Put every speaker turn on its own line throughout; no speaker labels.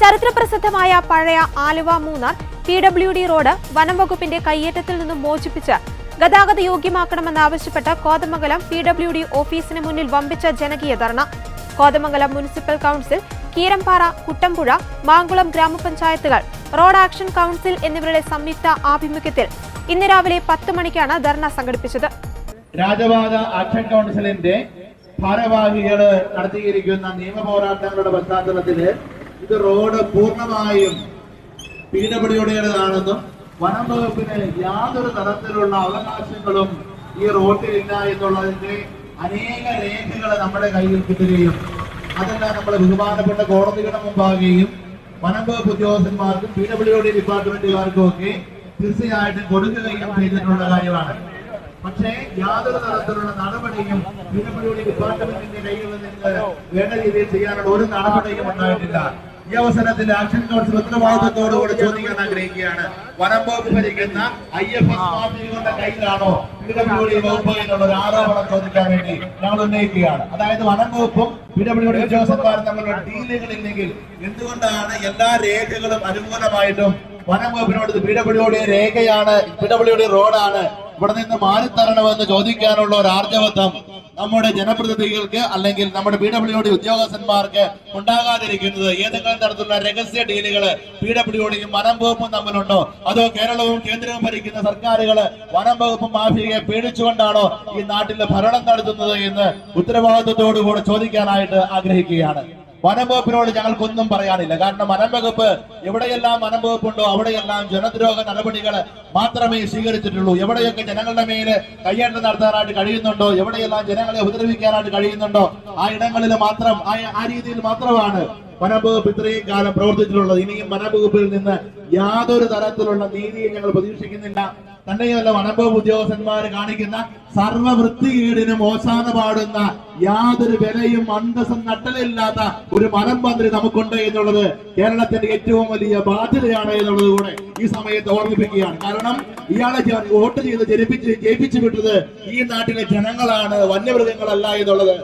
ചരിത്രപ്രസിദ്ധമായ പഴയ Aluva Munnar PWD road വനം വകുപ്പിന്റെ കയ്യേറ്റത്തിൽ നിന്നും മോചിപ്പിച്ച് ഗതാഗത യോഗ്യമാക്കണമെന്നാവശ്യപ്പെട്ട് കോതമംഗലം PWD ഓഫീസിന് മുന്നിൽ വമ്പിച്ച ജനകീയ ധർണ. കോതമംഗലം മുനിസിപ്പൽ കൌൺസിൽ, കീരമ്പാറ, കുട്ടമ്പുഴ, മാങ്കുളം ഗ്രാമപഞ്ചായത്തുകൾ, റോഡ് ആക്ഷൻ കൌൺസിൽ എന്നിവരുടെ സംയുക്ത ആഭിമുഖ്യത്തിൽ ഇന്ന് രാവിലെ 10 മണിക്കാണ് ധർണ സംഘടിപ്പിച്ചത്.
രാജപാത ആക്ഷൻ കൌൺസിലിന്റെ ഭാരവാഹികൾ നടത്തിയിരിക്കുന്ന നിയമപോരാട്ടങ്ങളുടെ പശ്ചാത്തലത്തിൽ ഇത് റോഡ് പൂർണ്ണമായും PWDയുടേതാണെന്നും വനം വകുപ്പിന് യാതൊരു തരത്തിലുള്ള അവകാശങ്ങളും ഈ റോഡിലില്ല എന്നുള്ളതിന്റെ അനേക രേഖകൾ നമ്മുടെ കയ്യിൽ കിട്ടുകയും അതെല്ലാം നമ്മളെ ബഹുമാനപ്പെട്ട കോടതികളുടെ മുമ്പാകെയും വനം വകുപ്പ് ഉദ്യോഗസ്ഥന്മാർക്കും PWD ഡിപ്പാർട്ട്മെന്റുകാർക്കും ഒക്കെ തീർച്ചയായിട്ടും കൊടുക്കുകയും ചെയ്തിട്ടുള്ള കാര്യമാണ്. പക്ഷേ യാതൊരു തരത്തിലുള്ള നടപടിയും PWD ഡിപ്പാർട്ട്മെന്റിന്റെ കയ്യിൽ നിന്ന് വേണ്ട രീതിയിൽ ചെയ്യാനുള്ള ഒരു നടപടിയും ഉണ്ടായിട്ടില്ല. ഈ അവസരത്തിൽ ആക്ഷൻ കൗൺസിൽ ഉത്തരവാദിത്തത്തോടുകൂടി ചോദിക്കാൻ ആഗ്രഹിക്കുകയാണ്, വനം വകുപ്പ് ഭരിക്കുന്ന IFS മാഫിയകളുടെ കയ്യിലാണോ PWD വകുപ്പ് എന്നുള്ള ഒരു ആരോപണം ചോദിക്കാൻ വേണ്ടി ഞങ്ങൾ ഉന്നയിക്കുകയാണ്. അതായത് വനം വകുപ്പും PWD ഉദ്യോഗസ്ഥന്മാരും തമ്മിലുള്ള ഡീലുകളില്ലെങ്കിൽ എന്തുകൊണ്ടാണ് എല്ലാ രേഖകളും അനുകൂലമായിട്ടും വനം വകുപ്പിനോട് PWD രേഖയാണ്, PWD റോഡാണ്, ഇവിടെ നിന്ന് മാറിത്തരണമെന്ന് ചോദിക്കാനുള്ള ഒരു ആർജവത്വം നമ്മുടെ ജനപ്രതിനിധികൾക്ക് അല്ലെങ്കിൽ നമ്മുടെ PWD ഉദ്യോഗസ്ഥന്മാർക്ക് ഉണ്ടാകാതിരിക്കുന്നത് ഏതെങ്കിലും തരത്തിലുള്ള രഹസ്യ ഡീലുകൾ PWDയും വനം വകുപ്പും തമ്മിലുണ്ടോ? അതോ കേരളവും കേന്ദ്രവും ഭരിക്കുന്ന സർക്കാരുകൾ വനം വകുപ്പും മാഫിയയെ പേടിച്ചുകൊണ്ടാണോ ഈ നാട്ടിൽ ഭരണം നടത്തുന്നത് എന്ന് ഉത്തരവാദിത്വത്തോടുകൂടി ചോദിക്കാനായിട്ട് ആഗ്രഹിക്കുകയാണ്. വനം വകുപ്പിനോട് ഞങ്ങൾക്കൊന്നും പറയാനില്ല. കാരണം വനം വകുപ്പ് എവിടെയെല്ലാം വനം വകുപ്പുണ്ടോ അവിടെയെല്ലാം ജനദ്രോഹ നടപടികൾ മാത്രമേ സ്വീകരിച്ചിട്ടുള്ളൂ. എവിടെയൊക്കെ ജനങ്ങളുടെ മേല് കയ്യേറ്റം നടത്താനായിട്ട് കഴിയുന്നുണ്ടോ, എവിടെയെല്ലാം ജനങ്ങളെ ഉപദ്രവിക്കാനായിട്ട് കഴിയുന്നുണ്ടോ ആ ഇടങ്ങളിൽ മാത്രം ആ രീതിയിൽ മാത്രമാണ് വനം വകുപ്പ് ഇത്രയും കാലം പ്രവർത്തിച്ചിട്ടുള്ളത്. ഇനിയും വനം വകുപ്പിൽ നിന്ന് യാതൊരു തരത്തിലുള്ള നീതിയും ഞങ്ങൾ പ്രതീക്ഷിക്കുന്നില്ല. തന്നെയല്ല, വനം വകുപ്പ് ഉദ്യോഗസ്ഥന്മാർ കാണിക്കുന്ന സർവവൃത്തികേടിനും ഓശാന പാടുന്ന യാതൊരു വിലയും അന്തസ്സും നട്ടലില്ലാത്ത ഒരു വനം മന്ത്രി നമുക്കുണ്ട് എന്നുള്ളത് കേരളത്തിന്റെ ഏറ്റവും വലിയ ബാധ്യതയാണ് എന്നുള്ളത് കൂടെ ഈ സമയത്ത് ഓർമ്മിപ്പിക്കുകയാണ്. കാരണം ഇയാളെ വോട്ട് ചെയ്ത് ജയിപ്പിച്ചു വിട്ടത് ഈ നാട്ടിലെ ജനങ്ങളാണ്, വന്യമൃഗങ്ങളല്ല എന്നുള്ളത്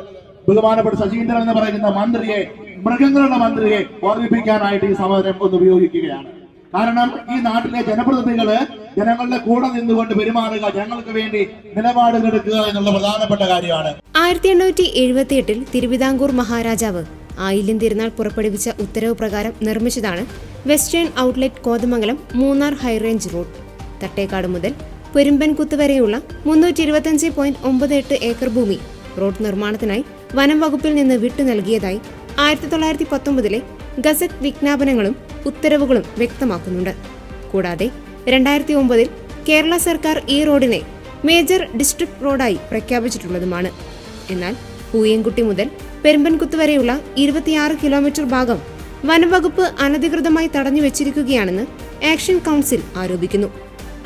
ബഹുമാനപ്പെട്ട ശശീന്ദ്രൻ എന്ന് പറയുന്ന മന്ത്രിയെ, മൃഗങ്ങളുടെ മന്ത്രിയെ ഓർമ്മിപ്പിക്കാനായിട്ട് ഈ സമരം ഒന്ന് ഉപയോഗിക്കുകയാണ്. കാരണം ഈ നാട്ടിലെ ജനപ്രതിനിധികള് ജനങ്ങളുടെ കൂടെ നിന്നുകൊണ്ട് പെരുമാറുക, ജനങ്ങൾക്ക് വേണ്ടി നിലപാടുകൾ എടുക്കുക എന്നുള്ള പ്രധാനപ്പെട്ട കാര്യമാണ്.
1878 തിരുവിതാംകൂർ മഹാരാജാവ് ആയില്യം തിരുനാൾ പുറപ്പെടുവിച്ച ഉത്തരവ് പ്രകാരം നിർമ്മിച്ചതാണ് western outlet Kothamangalam Munnar high range road. Thattekad മുതൽ പെരുമ്പൻകുത്ത് വരെയുള്ള 325.98 ഏക്കർ ഭൂമി റോഡ് നിർമ്മാണത്തിനായി വനം വകുപ്പിൽ നിന്ന് വിട്ടു നൽകിയതായി 1919 ഗസറ്റ് വിജ്ഞാപനങ്ങളും ഉത്തരവുകളും വ്യക്തമാക്കുന്നുണ്ട്. കൂടാതെ 2009 കേരള സർക്കാർ ഈ റോഡിനെ മേജർ ഡിസ്ട്രിക്ട് റോഡായി പ്രഖ്യാപിച്ചിട്ടുള്ളതുമാണ്. എന്നാൽ പൂയംകുട്ടി മുതൽ പെരുമ്പൻകുത്ത് വരെയുള്ള 26 കിലോമീറ്റർ ഭാഗം വനംവകുപ്പ് അനധികൃതമായി തടഞ്ഞു വെച്ചിരിക്കുകയാണെന്ന് ആക്ഷൻ കൗൺസിൽ ആരോപിക്കുന്നു.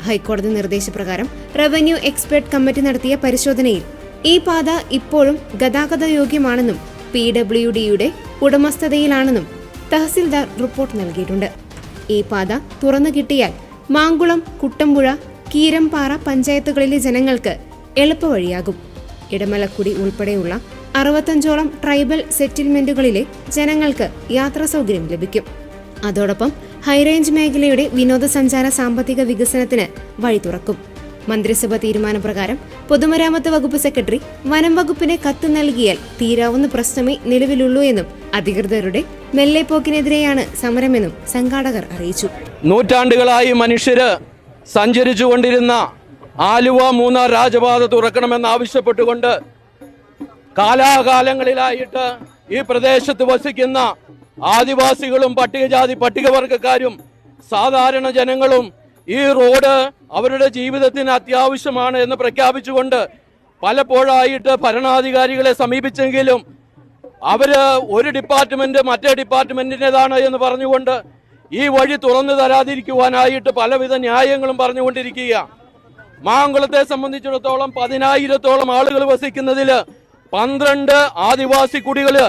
ഹൈക്കോടതി നിർദ്ദേശപ്രകാരം റവന്യൂ എക്സ്പെർട്ട് കമ്മിറ്റി നടത്തിയ പരിശോധനയിൽ ഈ പാത ഇപ്പോഴും ഗതാഗത യോഗ്യമാണെന്നും PWDയുടെ ഉടമസ്ഥതയിലാണെന്നും തഹസിൽദാർ റിപ്പോർട്ട് നൽകിയിട്ടുണ്ട്. ഈ പാത തുറന്നു കിട്ടിയാൽ മാങ്കുളം, കുട്ടമ്പുഴ, കീരമ്പാറ പഞ്ചായത്തുകളിലെ ജനങ്ങൾക്ക് എളുപ്പവഴിയാകും. ഇടമലക്കുടി ഉൾപ്പെടെയുള്ള 65ഓളം ട്രൈബൽ സെറ്റിൽമെന്റുകളിലെ ജനങ്ങൾക്ക് യാത്രാ സൗകര്യം ലഭിക്കും. അതോടൊപ്പം ഹൈറേഞ്ച് മേഖലയുടെ വിനോദസഞ്ചാര സാമ്പത്തിക വികസനത്തിന് വഴി തുറക്കും. മന്ത്രിസഭ തീരുമാനപ്രകാരം പൊതുമരാമത്ത് വകുപ്പ് സെക്രട്ടറി വനം വകുപ്പിന് കത്ത് നൽകിയാൽ തീരാവുന്ന പ്രശ്നമേ നിലവിലുള്ളൂ എന്നും അധികൃതരുടെ മെല്ലെപ്പോക്കിനെതിരെയാണ് സമരമെന്നും സംഘാടകർ അറിയിച്ചു.
നൂറ്റാണ്ടുകളായി മനുഷ്യര് സഞ്ചരിച്ചുകൊണ്ടിരുന്ന ആലുവ മൂന്നാർ രാജപാത തുറക്കണമെന്നാവശ്യപ്പെട്ടുകൊണ്ട് കാലാകാലങ്ങളിലായിട്ട് ഈ പ്രദേശത്ത് വസിക്കുന്ന ആദിവാസികളും പട്ടികജാതി പട്ടികവർഗക്കാരും സാധാരണ ജനങ്ങളും ഈ റോഡ് അവരുടെ ജീവിതത്തിന് അത്യാവശ്യമാണ് എന്ന് പ്രഖ്യാപിച്ചുകൊണ്ട് പലപ്പോഴായിട്ട് ഭരണാധികാരികളെ സമീപിച്ചെങ്കിലും അവര് ഒരു ഡിപ്പാർട്ട്മെന്റ് മറ്റേ ഡിപ്പാർട്ട്മെന്റിൻ്റെതാണ് എന്ന് പറഞ്ഞുകൊണ്ട് ഈ വഴി തുറന്നു തരാതിരിക്കുവാനായിട്ട് പലവിധ ന്യായങ്ങളും പറഞ്ഞുകൊണ്ടിരിക്കുക. മാങ്കുളത്തെ സംബന്ധിച്ചിടത്തോളം 10,000-ഓളം ആളുകൾ വസിക്കുന്നതിൽ 12 ആദിവാസി കുടികള്,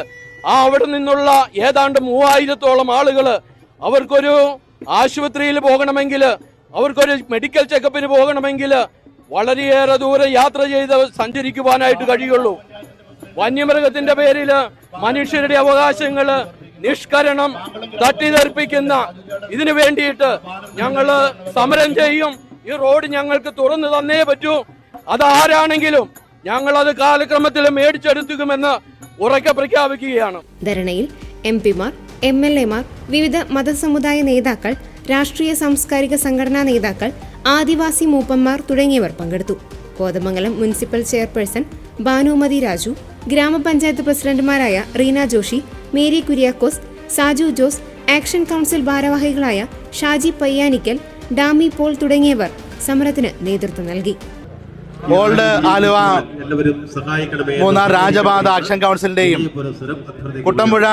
അവിടെ നിന്നുള്ള ഏതാണ്ട് 3,000-ഓളം ആളുകള് അവർക്കൊരു ആശുപത്രിയിൽ പോകണമെങ്കിൽ, അവർക്കൊരു മെഡിക്കൽ ചെക്കപ്പിന് പോകണമെങ്കിൽ വളരെയേറെ ദൂരം യാത്ര ചെയ്ത് സഞ്ചരിക്കുവാനായിട്ട് കഴിയുള്ളൂ. വന്യമൃഗത്തിന്റെ പേരിൽ മനുഷ്യരുടെ അവകാശങ്ങൾ നിഷ്കരണം തട്ടിതെറിപ്പിക്കുന്ന ഇതിനു വേണ്ടിയിട്ട് ഞങ്ങള് സമരം ചെയ്യും. ഈ റോഡ് ഞങ്ങൾക്ക് തുറന്നു തന്നേ പറ്റൂ. അതാരാണെങ്കിലും ഞങ്ങളത് കാലക്രമത്തിൽ മേടിച്ചെടുത്തുമെന്ന് ഉറക്കെ പ്രഖ്യാപിക്കുകയാണ്.
ധരണയിൽ എംപിമാർ, MLAമാർ, വിവിധ മതസമുദായ നേതാക്കൾ, രാഷ്ട്രീയ സാംസ്കാരിക സംഘടനാ നേതാക്കൾ, ആദിവാസി മൂപ്പന്മാർ തുടങ്ങിയവർ പങ്കെടുത്തു. കോതമംഗലം മുനിസിപ്പൽ ചെയർപേഴ്സൺ ഭാനുമതി രാജു, ഗ്രാമപഞ്ചായത്ത് പ്രസിഡന്റുമാരായ റീന ജോഷി, മേരി കുര്യാക്കോസ്, സാജു ജോസ്, ആക്ഷൻ കൗൺസിൽ ഭാരവാഹികളായ ഷാജി പയ്യാനിക്കൽ, ഡാമി പോൾ തുടങ്ങിയവർ സമരത്തിന് നേതൃത്വം നൽകി.
ഓൾഡ് ആലുവ മൂന്നാർ രാജപാത ആക്ഷൻ കൗൺസിലിന്റെയും കുട്ടമ്പുഴ,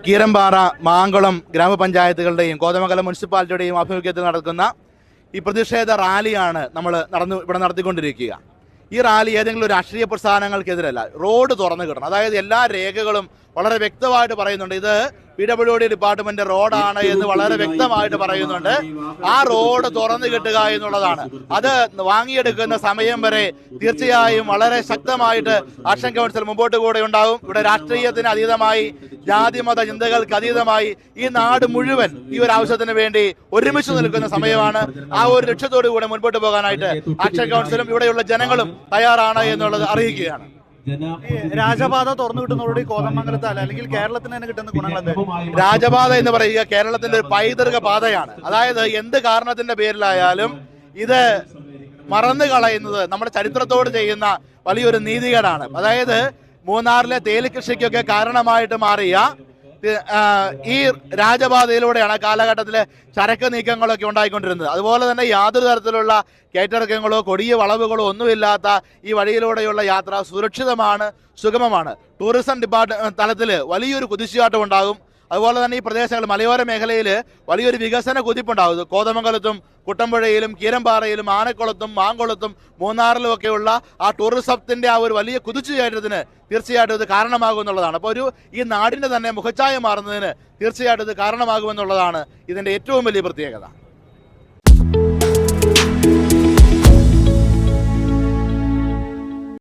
കീരമ്പാറ, മാങ്കുളം ഗ്രാമപഞ്ചായത്തുകളുടെയും കോതമംഗലം മുനിസിപ്പാലിറ്റിയുടെയും ആഭിമുഖ്യത്തിൽ നടക്കുന്ന ഈ പ്രതിഷേധ റാലിയാണ് നമ്മൾ ഇവിടെ നടത്തിക്കൊണ്ടിരിക്കുക. ഈ റാലി ഏതെങ്കിലും ഒരു രാഷ്ട്രീയ പ്രസ്ഥാനങ്ങൾക്കെതിരല്ല. റോഡ് തുറന്നു കിട്ടണം. അതായത് എല്ലാ രേഖകളും വളരെ വ്യക്തമായിട്ട് പറയുന്നുണ്ട്. ഇത് PWD ഡിപ്പാർട്ട്മെന്റ് റോഡാണ് എന്ന് വളരെ വ്യക്തമായിട്ട് പറയുന്നുണ്ട്. ആ റോഡ് തുറന്നു കിട്ടുക എന്നുള്ളതാണ്. അത് വാങ്ങിയെടുക്കുന്ന സമയം വരെ തീർച്ചയായും വളരെ ശക്തമായിട്ട് ആക്ഷൻ കൗൺസിൽ മുമ്പോട്ട് കൂടെ ഉണ്ടാവും. ഇവിടെ രാഷ്ട്രീയത്തിന് അതീതമായി, ജാതിമത ചിന്തകൾക്ക് അതീതമായി ഈ നാട് മുഴുവൻ ഈ ഒരു ആവശ്യത്തിന് വേണ്ടി ഒരുമിച്ച് നിൽക്കുന്ന സമയമാണ്. ആ ഒരു ലക്ഷ്യത്തോടു കൂടെ മുൻപോട്ട് പോകാനായിട്ട് ആക്ഷൻ കൗൺസിലും ഇവിടെയുള്ള ജനങ്ങളും തയ്യാറാണ് എന്നുള്ളത് അറിയിക്കുകയാണ്.
രാജപാത തുറന്നു കിട്ടുന്നതോടുകൂടി കോതമംഗലത്ത് അല്ലെങ്കിൽ കേരളത്തിന് തന്നെ കിട്ടുന്ന ഗുണങ്ങൾ
രാജപാത എന്ന് പറയുക കേരളത്തിന്റെ ഒരു പൈതൃക പാതയാണ്. അതായത് എന്ത് കാരണത്തിന്റെ പേരിലായാലും ഇത് മറന്നു കളയുന്നത് നമ്മുടെ ചരിത്രത്തോട് ചെയ്യുന്ന വലിയൊരു നീതികേടാണ്. അതായത് മൂന്നാറിലെ തേയിലക്കൃഷിക്കൊക്കെ കാരണമായിട്ട് മാറിയ ഈ രാജപാതയിലൂടെയാണ് കാലഘട്ടത്തിലെ ചരക്ക് നീക്കങ്ങളൊക്കെ ഉണ്ടായിക്കൊണ്ടിരുന്നത്. അതുപോലെ തന്നെ യാതൊരു തരത്തിലുള്ള കയറ്റിറക്കങ്ങളോ കൊടിയ വളവുകളോ ഒന്നുമില്ലാത്ത ഈ വഴിയിലൂടെയുള്ള യാത്ര സുരക്ഷിതമാണ്, സുഗമമാണ്. ടൂറിസം തലത്തിൽ വലിയൊരു കുതിച്ചുചാട്ടം ഉണ്ടാകും. അതുപോലെ തന്നെ ഈ പ്രദേശങ്ങൾ മലയോര മേഖലയിൽ വലിയൊരു വികസന കുതിപ്പുണ്ടാകും. കോതമംഗലത്തും കുട്ടമ്പുഴയിലും കീരമ്പാറയിലും ആനക്കുളത്തും മാങ്കുളത്തും മൂന്നാറിലും ഒക്കെയുള്ള ആ ടൂറിസത്തിന്റെ ആ ഒരു വലിയ കുതിച്ചുചാട്ടത്തിന് തീർച്ചയായിട്ടും ഇത് കാരണമാകുമെന്നുള്ളതാണ്. അപ്പോൾ ഈ നാടിന്റെ തന്നെ മുഖച്ഛായ മാറുന്നതിന് തീർച്ചയായിട്ടും ഇത് കാരണമാകുമെന്നുള്ളതാണ് ഇതിന്റെ ഏറ്റവും വലിയ പ്രത്യേകത.